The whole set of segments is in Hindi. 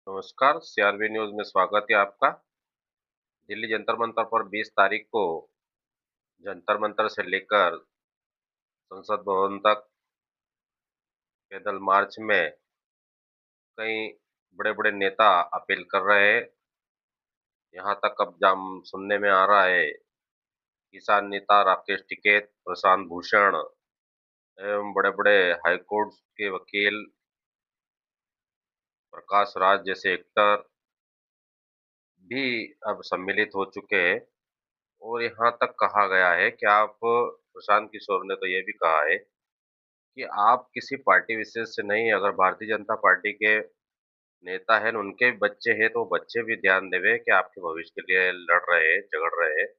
नमस्कार, सीआरबी न्यूज़ में स्वागत है आपका। दिल्ली जंतर मंतर पर 20 तारीख को जंतर मंतर से लेकर संसद भवन तक पैदल मार्च में कई बड़े-बड़े नेता अपील कर रहे हैं। यहाँ तक अब जम सुनने में आ रहा है, किसान नेता राकेश टिकैत, प्रशांत भूषण एवं बड़े-बड़े हाई कोर्ट के वकील प्रकाश राज जैसे एक्टर भी अब सम्मिलित हो चुके हैं। और यहाँ तक कहा गया है कि आप प्रशांत किशोर ने तो ये भी कहा है कि आप किसी पार्टी विशेष से नहीं, अगर भारतीय जनता पार्टी के नेता हैं, उनके बच्चे हैं, तो बच्चे भी ध्यान देवे कि आपके भविष्य के लिए लड़ रहे हैं, झगड़ रहे हैं।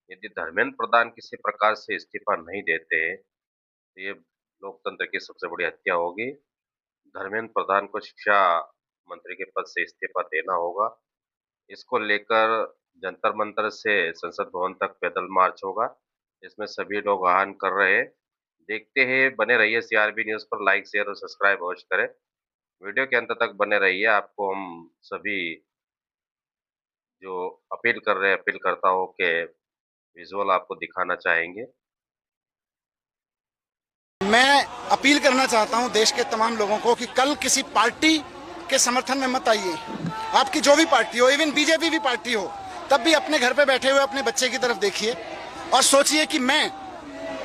यदि धर्मेंद्र प्रधान किसी प्रकार से इस्तीफा नहीं देते हैं, तो ये लोकतंत्र की सबसे बड़ी हत्या होगी। धर्मेंद्र प्रधान को शिक्षा मंत्री के पद से इस्तीफा देना होगा। इसको लेकर जंतर मंतर से संसद भवन तक पैदल मार्च होगा, इसमें सभी लोग आह्वान कर रहे हैं। देखते हैं, बने रहिए सीआरबी न्यूज़ पर, लाइक, शेयर और सब्सक्राइब अवश्य करें। वीडियो के अंत तक बने रहिए, आपको हम सभी जो अपील कर रहे हैं, अपीलकर्ताओं के विजुअल आपको दिखाना चाहेंगे। मैं अपील करना चाहता हूं देश के तमाम लोगों को कि कल किसी पार्टी के समर्थन में मत आइए। आपकी जो भी पार्टी हो, इवन बीजेपी भी पार्टी हो, तब भी अपने घर पे बैठे हुए अपने बच्चे की तरफ देखिए और सोचिए कि मैं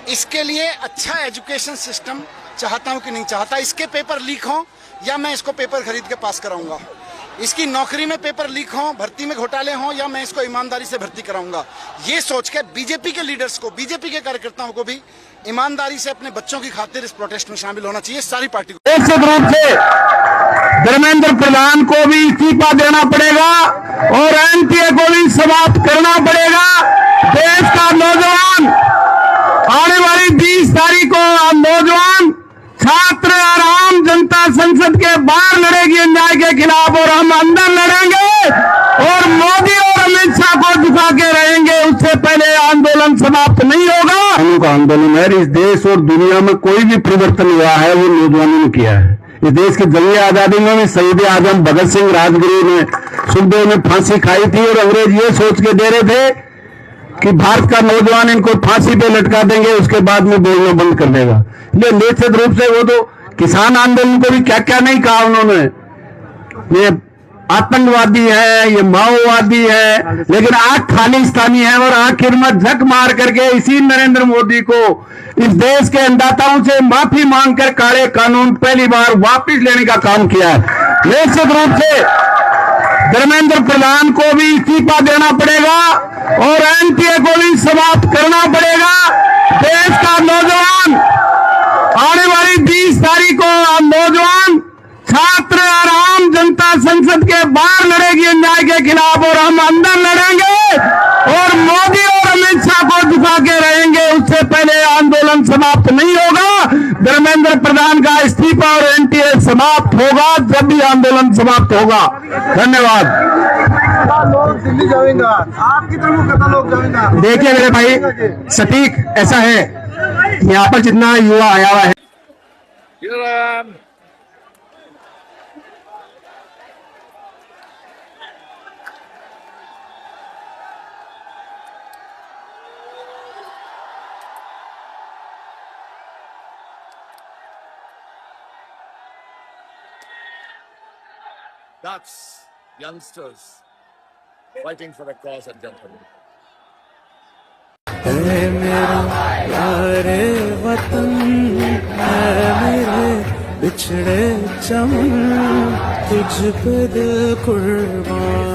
इसके लिए अच्छा एजुकेशन सिस्टम चाहता हूं कि नहीं चाहता। इसके पेपर लीक हों या मैं इसको पेपर खरीद के पास कराऊंगा, इसकी नौकरी में पेपर लीक हों, भर्ती में घोटाले हों, या मैं इसको ईमानदारी से भर्ती कराऊंगा। ये सोच के बीजेपी के लीडर्स को, बीजेपी के कार्यकर्ताओं को भी ईमानदारी से अपने बच्चों की खातिर इस प्रोटेस्ट में शामिल होना चाहिए। सारी पार्टी को निश्चित रूप से धर्मेंद्र प्रधान को भी इस्तीफा देना पड़ेगा और एनटीए को भी समाप्त करना पड़ेगा। देश का नौजवान आने वाली 20 तारीख को नौजवान छात्र और आम जनता संसद के बाहर लड़ेगी अन्याय के खिलाफ, और हम अंदर लड़ेंगे और मोदी और अमित शाह को झुका के रहेंगे। उससे पहले आंदोलन समाप्त नहीं होगा। का आंदोलन है, इस देश और दुनिया में कोई भी परिवर्तन हुआ है वो नौजवानों ने किया है। इस देश की जंग आजादी में भी शहीद आजम भगत सिंह, राजगुरु ने, सुखदेव ने फांसी खाई थी, और अंग्रेज ये सोच के दे रहे थे कि भारत का नौजवान इनको फांसी पे लटका देंगे, उसके बाद में बोलना बंद कर देगा। ये निश्चित रूप से वो तो किसान आंदोलन को भी क्या क्या नहीं कहा उन्होंने, ये आतंकवादी है, ये माओवादी है, लेकिन आंख खालिस्तानी है। और आखिर में झक मार करके इसी नरेंद्र मोदी को, इस देश के अन्नदाताओं से माफी मांगकर काले कानून पहली बार वापस लेने का काम किया है। निश्चित रूप से धर्मेंद्र प्रधान को भी इस्तीफा देना पड़ेगा और एनटीए को भी समाप्त करना पड़ेगा। देश का नौजवान आने वाली 20 तारीख को नौजवान छात्र और आम जनता संसद के बाहर लड़ेगी अन्याय के खिलाफ, और हम अंदर लड़ेंगे और मोदी और अमित शाह को झुका के रहेंगे। उससे पहले आंदोलन समाप्त नहीं होगा। धर्मेंद्र प्रधान का इस्तीफा और एनटीए समाप्त होगा जब भी आंदोलन समाप्त होगा। धन्यवाद। लोग दिल्ली जाएंगे, आपकी तरफ कितना लोग जाएंगे? देखिए मेरे भाई, सटीक ऐसा है, यहाँ पर जितना युवा आया हुआ है, That's youngsters fighting for a cause and gentlemen. है मेरा प्यारे वतन, है मेरे बिछड़े चमन, तुझ पे दिल कुर्बान।